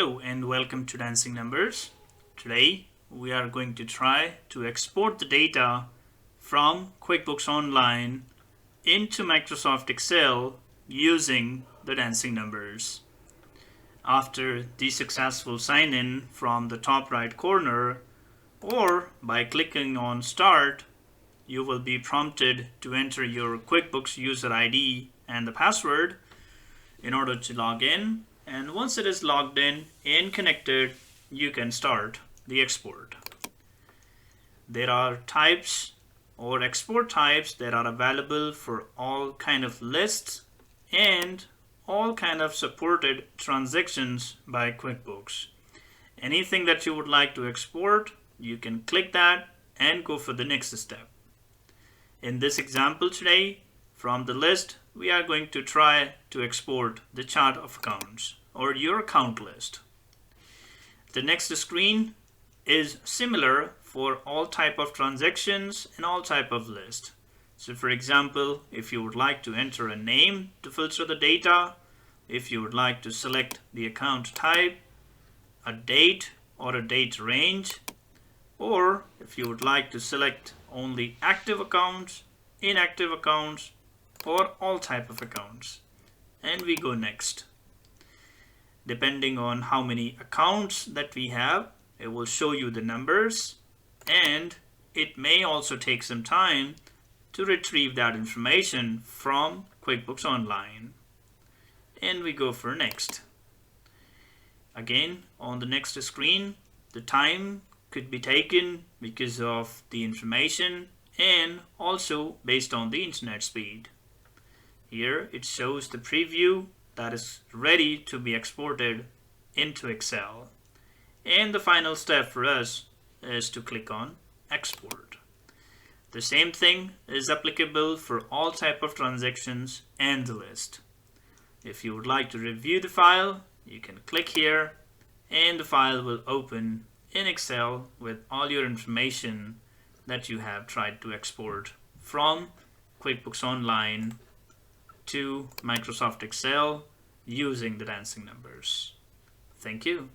Hello and welcome to Dancing Numbers. Today we are going to try to export the data from QuickBooks Online into Microsoft Excel using the Dancing Numbers. After the successful sign in from the top right corner or by clicking on Start, you will be prompted to enter your QuickBooks user ID and the password in order to log in. And once it is logged in and connected, you can start the export. There are types or export types that are available for all kind of lists and all kind of supported transactions by QuickBooks. Anything that you would like to export, you can click that and go for the next step. In this example today, from the list, we are going to try to export the chart of accounts or your account list. The next screen is similar for all type of transactions and all type of list. So for example, if you would like to enter a name to filter the data, if you would like to select the account type, a date or a date range, or if you would like to select only active accounts, inactive accounts, or all type of accounts. And we go next. Depending on how many accounts that we have, it will show you the numbers, and it may also take some time to retrieve that information from QuickBooks Online. And we go for next. Again, on the next screen, the time could be taken because of the information and also based on the internet speed. Here it shows the preview that is ready to be exported into Excel. And the final step for us is to click on Export. The same thing is applicable for all type of transactions and the list. If you would like to review the file, you can click here and the file will open in Excel with all your information that you have tried to export from QuickBooks Online to Microsoft Excel using the Dancing Numbers. Thank you.